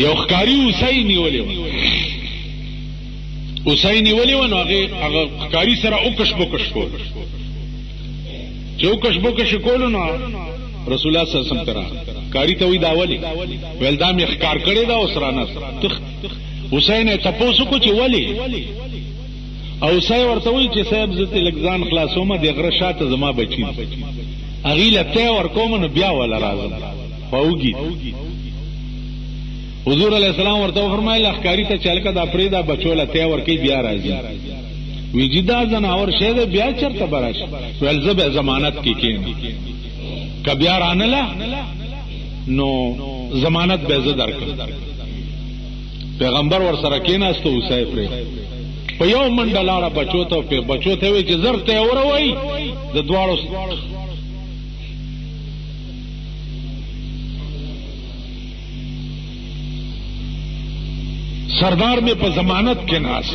یو ښکاري اوسۍ نیولې وه، اوسۍ نیولې وه، نو هغه ښکاري سره اوکش بوکش کول، چې اوکش بوکش کولو نو رسول الله صلی الله علیه وسلم ترا ښکاري ته وی دا ولې ویل دا مې ښکار کړی دا اوس رانه اوسۍ نه تپوس کو چې ولې، او اوسۍ ورته وی چې صاحب زه ته لګزان خلاصومه د غره شاته زما بچی هغې له تی ورکوم نو بیا ولا راځم خواوږي. حضور علیہ السلام ورته وفرمایل ښکاري ته چلکه دا پرېږده بچو له تی ورکوي بیا راځي. وی چې دا ځناور شی دی بیا چېرته به راشي؟ ویل زه به ضمانت کې کښېنم، که بیا رانله نو ضمانت به زه درکړم. پیغمبر ورسره کېناسته اوسۍ پرېږده، په یو منډه لاړه بچو ته، بچو ته وی چې زر ته وروئ د دواړو سردار میں په ضمانت کې ناس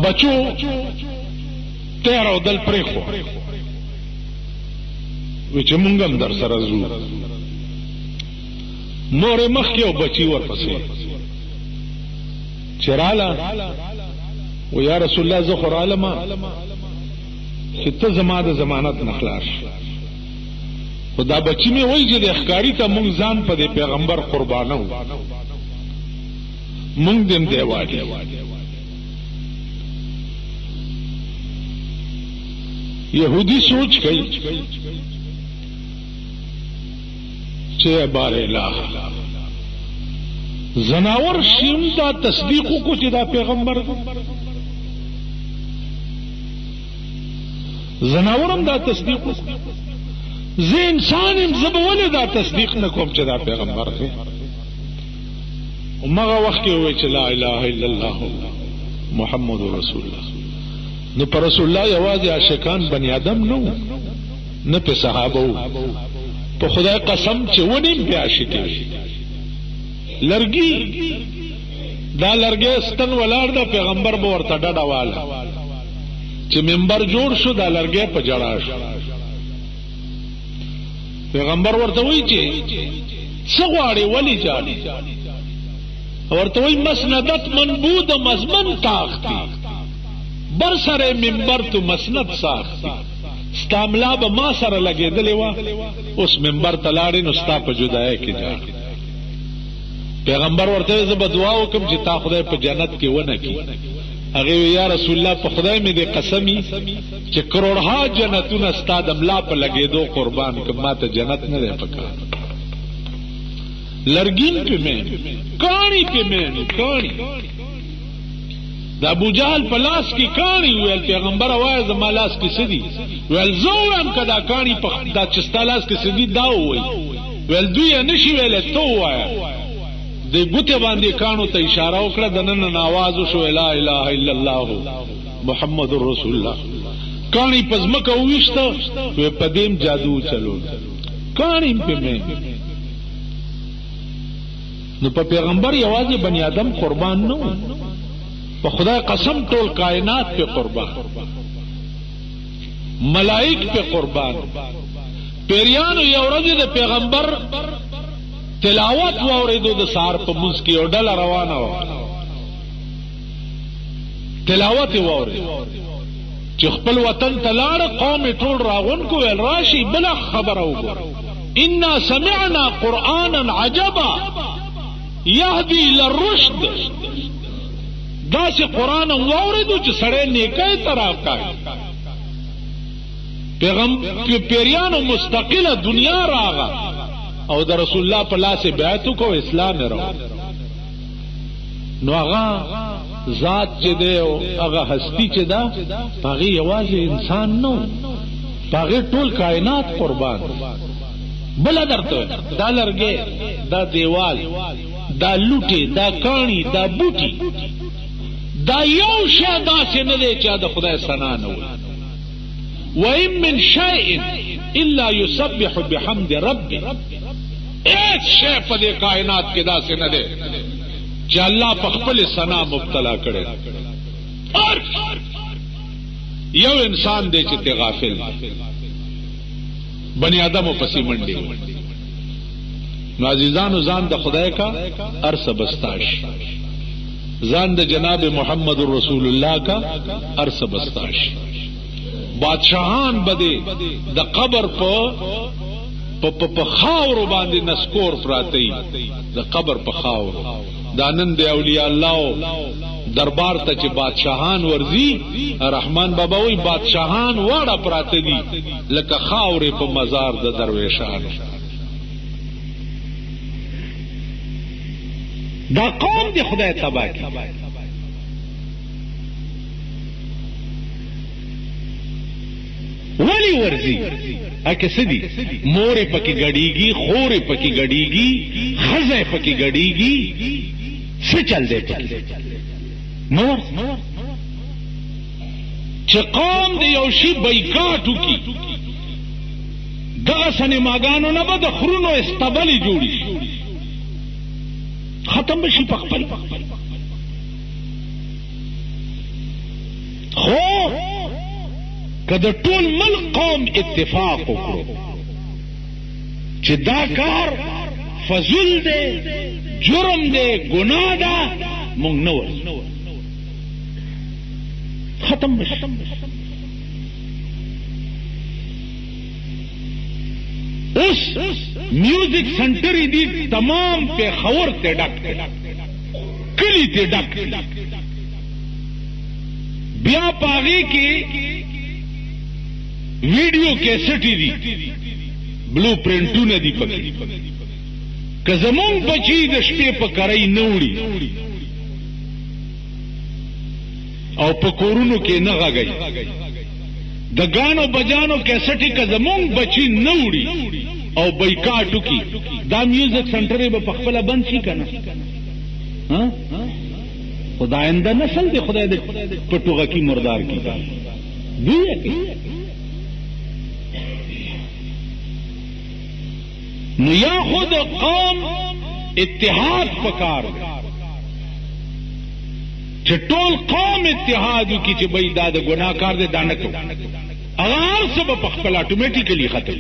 بچو تیر او دل پریخو وی چې مونږ هم در سره ځو. نورې مخکې او بچي ورپسې چې راله و یا رسول الله زه خو رالمه چې ته زما د ضمانت نه خلاص، خو دا بچي مې وایي چې د ښکاري ته مونږ ځان په دې پیغمبر قربانو، مونږ دې دی واجب. یہودی سوچ گئی چې بار الہ زناور شیم دا تصدیق کو چې دا پیغمبر زناورم دا تصدیق کو، زه انسان ام زبونه دا تصدیق نکوم چې دا پیغمبر دی. ومغه وخت کې وای چې لا اله الا الله محمد رسول الله. نو پر رسول الله یوازې عاشقان بنی آدم نو نه په صحابه وو، په خدای قسم چې ونیم په عاشقي لرګي دا لرګي ستن ولاړ د پیغمبر به ورته ډډه واله چې منبر جوړ شو دا لرګي په جړا شو. پیغمبر ورته وی چې څه غواړي ولی جاړي، ورته وی مسندت منبود مزمن تاختی بر سره منبر تو مسند ساختی، ستاملا به ما سره لګېدلې وه اوس منبر ته لاړې نو ستا په جدایۍ کې جاړي. پیغمبر ورته زه به دعا وکړم چې تا خدای په جنت کې ونه کړي. هغې وی یا رسول الله په خدای مې دې قسمي چې کروڑها جنتونه ستا د ملا په لګېدو قربان کړم، ما ته جنت نه دی پکار. لرګین پې مې کاڼي پې مې کاڼي د ابو جهل په لاس کې کاڼي ویل پیغمبر وایه زما لاس کې څه دي؟ ویل زه ووایم که دا کاڼي دا چې ستا لاس کې څه دي دا ووایي. ویل دوی یې نشي ویلی ته ووایه. د ګوتې باندې کاڼو ته اشاره وکړه، دننه آواز وشو لا اله الا الله محمد رسول الله. کاڼي په ځمکه وویشته، وی په دې م جادو چلول کاڼي پې مې. نو په پیغمبر یوازې بنی آدم قربان نه و، په خدای قسم ټول کائنات پہ قربان، ملائک پہ قربان. پیریانو یو ورځ د پیغمبر تلاوت واورېدو د سهار په مونځ کې، یو ډله روانه وه تلاوت یې واورېد چې خپل وطن ته لاړه، قوم یې ټول راغون کو، ویل راشي بله خبره وګوره، انا سمعنا قرآنا عجبا یهدی للرشد. دا سے قرآن واوریدو چې سړی نیکۍ ته راکاږي. پیریانو مستقله دنیا راغه او د رسول الله په لاس بیعت وکړو، اسلام یې راوړ. نو هغه ذات چې دی او هغه هستی چې ده په هغې یوازې انسان نه و، په هغې ټول کائنات قربان. بله درته دا لرګی، دا دیوال، دا لوټې، دا کاڼي، دا بوټي، دا یو شی داسې نه دی چې د خدای ثنا نه وي. وَإِن مِّن شَيْءٍ إِلَّا يُسَبِّحُ بِحَمْدِ رَبِّهِ. ایک شے په دې کائنات کې داسې نه دی چې الله په خپل ثنا مبتلا کړي. هر یو انسان دی چې ته غافل بنی آدم پسې منډي. نو عزیزانو ځان د خدای کا ارس بستاش، ځان د جناب محمد رسول الله کا ارس بستاش. بادشاہان بده د قبر په خاور باندې نسکور پراتی، د قبر په خاور. دا نن د اولیاء الله دربار ته چې بادشاہان ورزی، رحمان بابا وی بادشاہان واړه پراته دي لکه خاورې په مزار د درویشانو. دا قوم دی خدای تبا کی. ولی ورزی اکه سدی مورې پکې گڑیگی، خورې پکې گڑیگی، خزه پکې گڑیگی، څه چل دی پکې نور چې قوم دی یو شی بایکاټو کی دغه سینماګانو نه به د خرونو استبلی جوړی ختم بشي په خپل. خو کله ټول ملک قوم اتفاق وکړو چې دا کار فضل دی، جرم دی، گناه ده، مونږ نه ورځو، ختم بشي. اوس میوزک سنٹر دی تمام پیښور ته ډک، کلی ته ډک، بیا پاغي کې ویډیو کیسټی دی، بلو پرنټونه دی پکې. که زمونږ بچی د شپې په کرای نه وړي او په کورونو کې نه غږی، د غانو بجانو کیسټی که زمونږ بچی نه وړي او بایکاټو کی، دا میوزک سنټر به په خپل بند شي کنه. ها خدای انده نسل دی، خدای دې پټوغه کی مردار کی دی. نو یا خود قوم اتحاد پکار چې ټول قوم اتحاد کی چې بای دا د ګناکار دې دانه کو، هغه سب په خپل اتوماتیکلی ختم.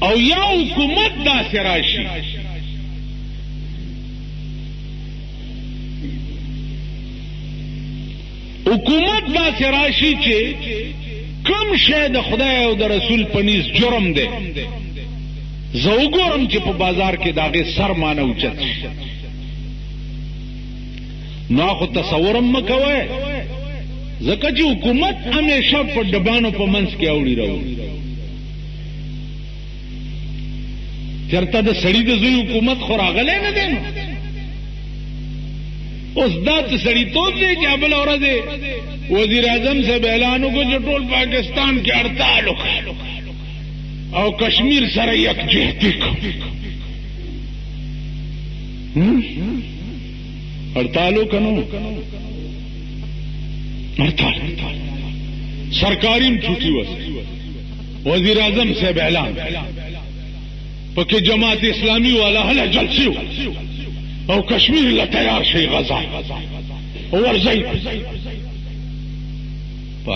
او یا حکومت دا سراشی حکومت دا سراشی چې کم شی د خدای او د رسول پنیز جرم دی، زه وګورم چې په بازار کې داغه سر مانه اوچت شي. نو خو تصورم مکوئ، ځکه چې حکومت همیشه په ډبانو په منځ کې اوړي راوړي. چرته د سړی د زوی حکومت خو راغلی نه دی. اوس دا ته سړی توب دی چې بله ورځ وزیر اعظم صاحب اعلان وکړو چې ټول پاکستان کې هړتال وکړو او کشمیر سره یکجهتي کوو. هړتال وکړو، هړتال سرکاریم چھٹی وس، وزیر اعظم صاحب اعلان پکې جماعت اسلامی والا هله جلسې او کشمیر له تیار شي غزا او ورځي په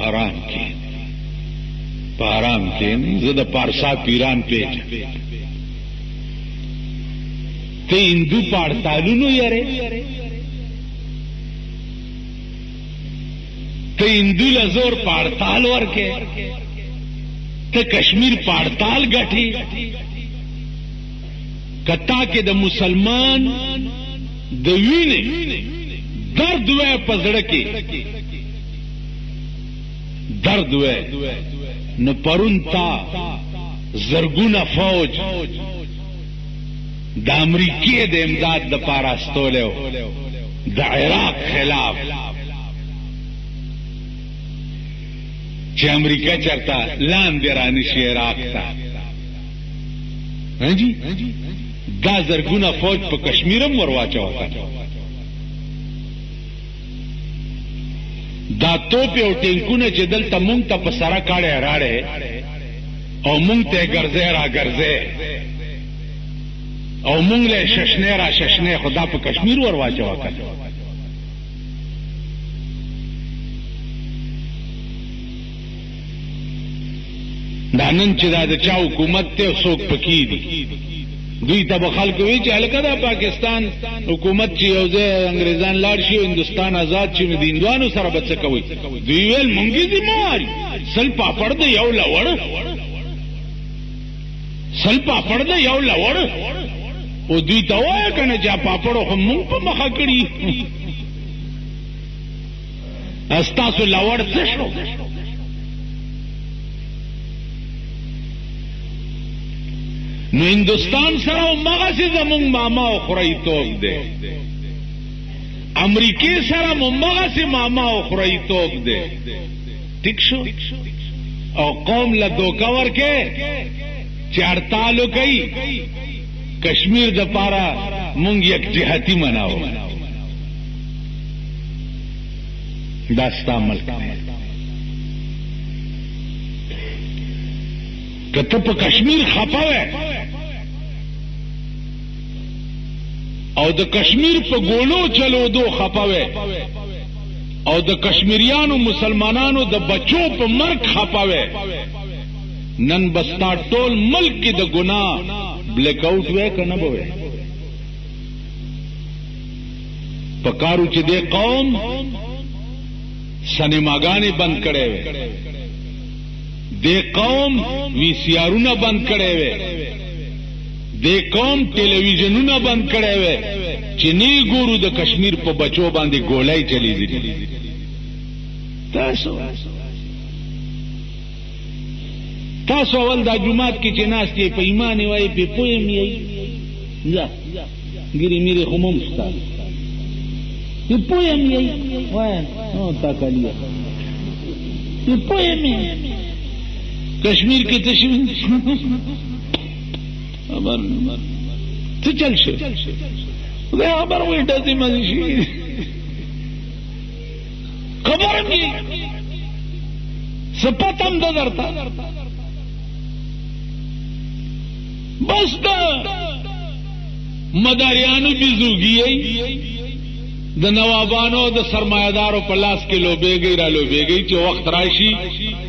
حرام کې زه د پارسا پیران پیټ ته هندو پاړتالونو یاره، ته هندو لزور پاړتال ورکه، ته کشمیر پاړتال غټي. کتا کې د مسلمان د وینې درد وې پزړه کې درد وې نو پرون تا زرګونه فوج د امریکای د امداد د پاره استولیو د عراق خلاف، چې امریکا چرته لاندې رانشي عراق ته. هنجي دا زرګونه فوج په کشمیرم ورواچوه، دا توپ او ټینکونه چې دلته مونږ ته په سره کاړه راړې او مونږ ته ګرځې را ګرځې او مونږ له ششنه را ششنه خدا په کشمیر ور واچو کړ. دا نن چې دا د چا حکومت ته څوک پکې دي دوی ته خلک وی چې الکه دا پاکستان حکومت چې یو ځای انګریزان لاړ شي او هندستان آزاد شي د هندوانو سره به څه کوي؟ دوی ویل مونږ دې مواري سل پاپړ د یو لوړ سل پاپړ د یو لوړ او دوی ته وایي کنه چې پاپړ خو مونږ په مخه کړی استاسو لوړ څه شو؟ نو هندوستان سره مغسی زمونږ ماما او خورای توک دی، امریکای سره مغسی ماما او خورای توک دی. ٹھیک شو؟ او قوم له دوکا ورکې چې هړتالو کوي کشمیر د پاره مونږ یک جهتی مناو. دا ستا ملک کته په کشمیر خپاوه او د کشمیر په ګولو چلو دو خپاوه او د کشمیریانو مسلمانانو د بچو په مرګ خپاوه، نن بستا ټول ملک کې د ګناه بلیک آؤٹ وې کنه بوي پکارو چې د قوم سینماګانې بند کړي وي، د قوم وی سی آرونه بند کړي وي، د قوم ټلویزیونونه بند کړي وي چې نه ګورو د کشمیر په بچو باندې ګولای چلی دي. تاسو اول دا جمعات کې چې ناس کې په ایمان وای په پویم یې ځه ګری میری خموم ستا په پویم یې وای نو تا کالیه په پویم کشمیر کې تشوین خبر څه چل شي دا خبر وې داسې مزي شي خبر مې سپاتم د درتا بس دا مداریانو بزوګي د نوابانو د سرمایدارو په لاس کې لوبېږي را لوبېږي چې وخت راشي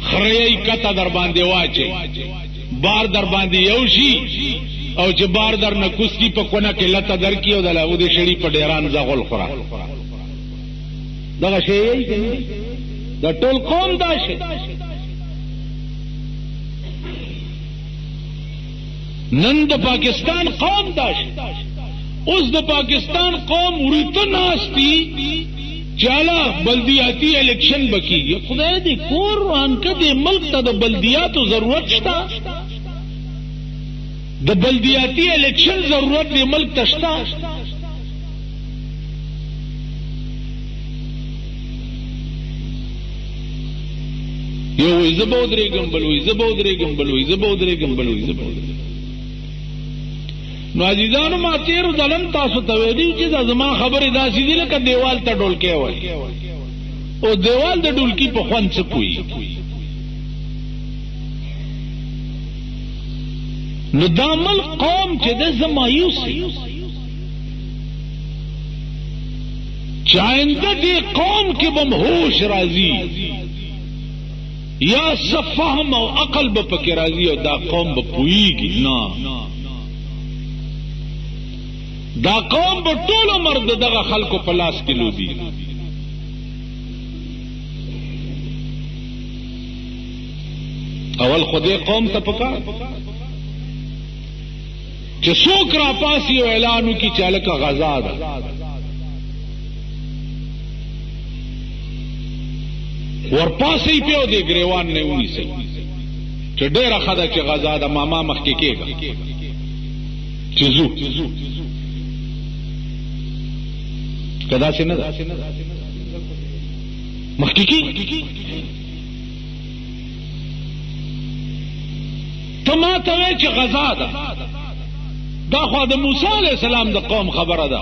خړې کته در باندې واچي بار در باندې یو شي او چې بار در نکوسکی په کونه کې لته در کیو د لاغو د شړی په ډیران زغل خورا دغه شی د ټول قوم دا شي. نن د پاکستان قوم دا شي، اوس د پاکستان قوم ورته ناشتي چالا بلدیاتی الیکشن بکیږي. خدای دې کور روان کړي ملک ته د بلدیاتو ضرورت شته، د بلدیاتی الیکشن ضرورت دې ملک ته شته. یو وې زبودريګم بل وې زبودريګم بل وې زبودريګم بل وې زبودريګم. نو عزیزانو ما تیر ظلم تاسو ته ویلي چې دا زما خبره داسې دي لکه دیوال ته ډولکی وای او دیوال د ډولکی په خوند څه پوي. نو دا ملک قوم چې د زمایوسي چاینده دی قوم کې بم هوش راځي یا صفهم او عقل به پکې راځي او دا قوم به پويږي نه. دا قوم به ټول عمر دغه خلکو په لاس کې لوبي. اول خدای قوم ته پکار چې څوک را پاسي او اعلان وکړي چې الکه غزا ده. ورپاسې پیو دی ګریوان نه ونیسي چې ډېره خدا چې غزا ده ماما مخکې کېږي چې زو کدا سے نه مخکې تما ته چې غزا ده. دا خو د موسی علیہ السلام د قوم خبره ده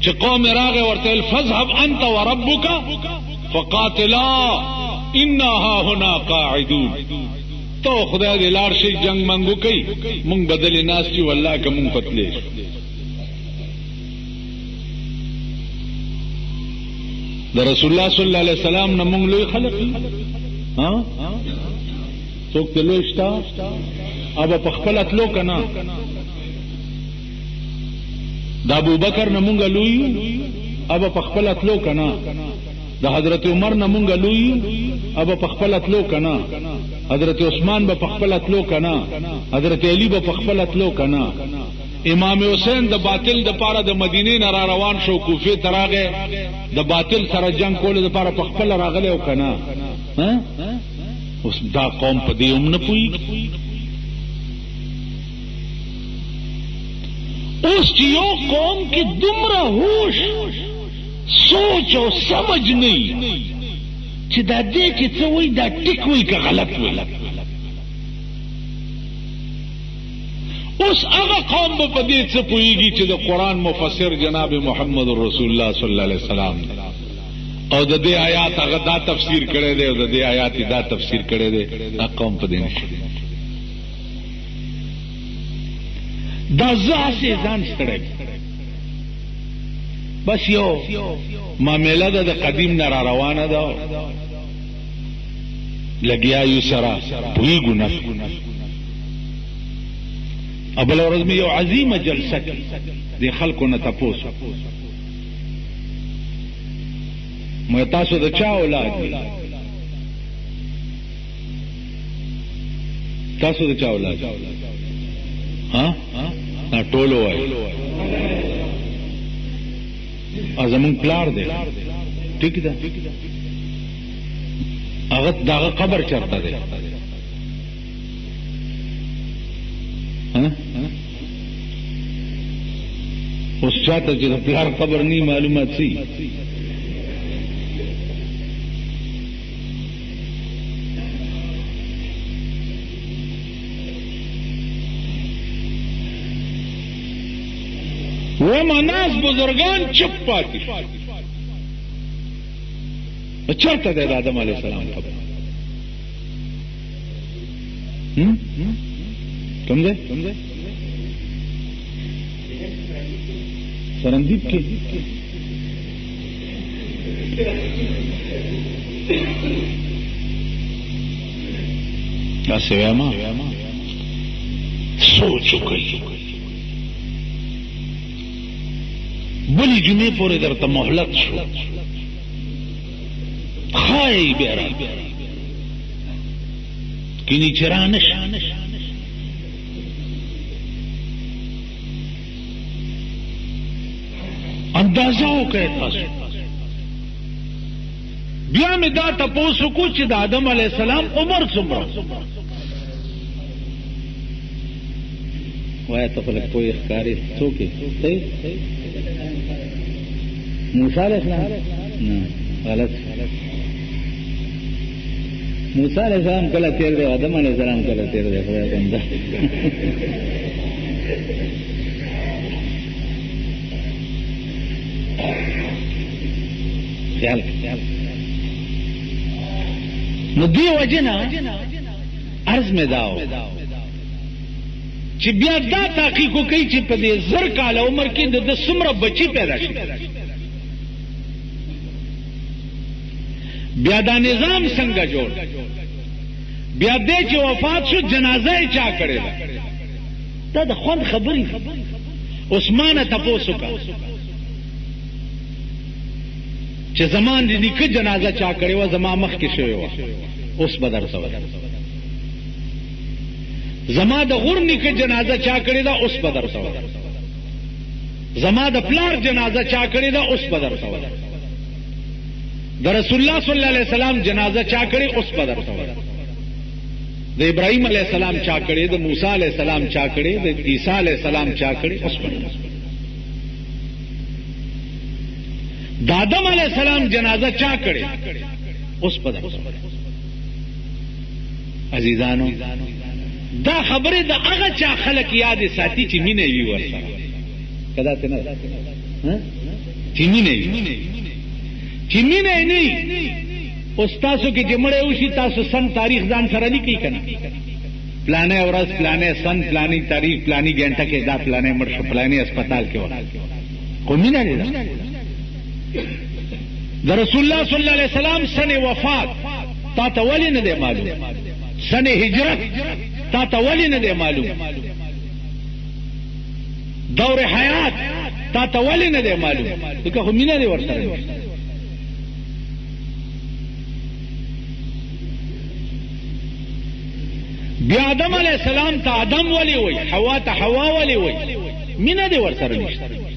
چې قوم راغه ورته فذهب انت وربك فقاتلا انها هنا قاعدون. تو خدای دې لار شي جنگ منګو کوي مونږ بدلې ناستي والله که مونږ قتلې د رسول الله صلی الله علیه وسلم نه مونږ لوی خلق ها څوک ته لوی شتا ابا په خپل اتلو کنا د ابو بکر نه مونږ لوی ابا په خپل اتلو کنا د حضرت عمر نه مونږ لوی ابا په خپل اتلو کنا حضرت عثمان به په خپل اتلو کنا حضرت علی به په خپل اتلو کنا امام حسین د باطل د پاره د مدینه نه را روان شو کوفه تراغه د باطل سره جنگ کول د پاره په خپل راغله او کنا ها اوس دا قوم په دې هم نه پوي اوس چې یو قوم کې دومره هوش سوچ او سمجھ نه چې دا دې کې څه وای دا ټیک وای که غلط وای اوس هغه قوم په دې څه پوهیږي چې د قرآن مفسر جناب محمد رسول الله صلی الله علیه وسلم او د دې آیات هغه دا تفسیر کړی دی او د دې آیات دا تفسیر کړی دی دا قوم په دې نشي دا ځاسې ځان ستړی بس یو معامله ده د قدیم نه را روانه ده لګیا یو سره پوهیږو نه ابل ورځ مې یو عظیمه جلسه د خلکو نه تپوس مې تاسو د چا اولاد تاسو د چا اولاد ها ټولو وای ازمون پلار دی ٹھیک ده هغه داغه قبر چرته دی اوس چاته چې د پلار قبر نی معلومات سي ومناس بزرگان چپ پاتی چرته دی د آدم علیه السلام قبر کوم دی سرندیب کې داسې وایم سوچ وکړئ بلی جمعې پورې درته مهلت شو خای بیا را کینی چې را نشي اندازه وکړئ تاسو بیا مې دا تپوس وکړو چې د آدم علیه السلام عمر څومره وایه ته خو لږ پوهې ښکارې څوک یې موسی علیه السلام نه غلط موسی علیه السلام کله تیر دی آدم علیه السلام کله تیر دی خدای بنده خیال نو دی وجنا عرض میں داو چې بیا دا تحقیق کوي چې په دې زر کال عمر کې د څومره بچی پیدا شي بیا دا نظام څنګه جوړ بیا دې چې وفات شو جنازه یې چا کړې دا د خوند خبرې عثمان تپوسو کا چې زمان دې نیکه جنازه چا کړې و زما مخ کې شوی و اوس بدر سو زما د غور نیکه جنازه چا کړې دا اوس بدر سو زما د پلار جنازه چا کړې دا اوس بدر سو د رسول الله صلی الله علیه وسلم جنازه چا کړې اوس بدر سو د ابراهیم علیه السلام چا کړې د موسی علیه السلام چا کړې د عیسی علیه السلام چا کړې اوس بدر د آدم علیه السلام جنازه چا کړې اوس بدر عزیزانو دا خبره د هغه چا خلک یاد ساتي چې مینه وي ورسره کدا ته نه چې مینه نه اوس تاسو کې جمړې وشي تاسو سم تاریخ ځان سره لیکي کنه پلانې ورځ پلانې سن پلانې تاریخ پلانې غنټه کې دا پلانې مرشه پلانې هسپتال کې وره خو مینه دی د رسول الله صلی الله علیه وسلم سنه وفات تا ته ولی نه دی معلوم سنه هجرت تا ته ولی نه دی معلوم دور حیات تا ته ولی نه دی معلوم دغه خو مینه دی ورسره بیا آدم علیہ السلام ته آدم ولی وای حوا ته حوا ولی وای مینه دی ورسره نشته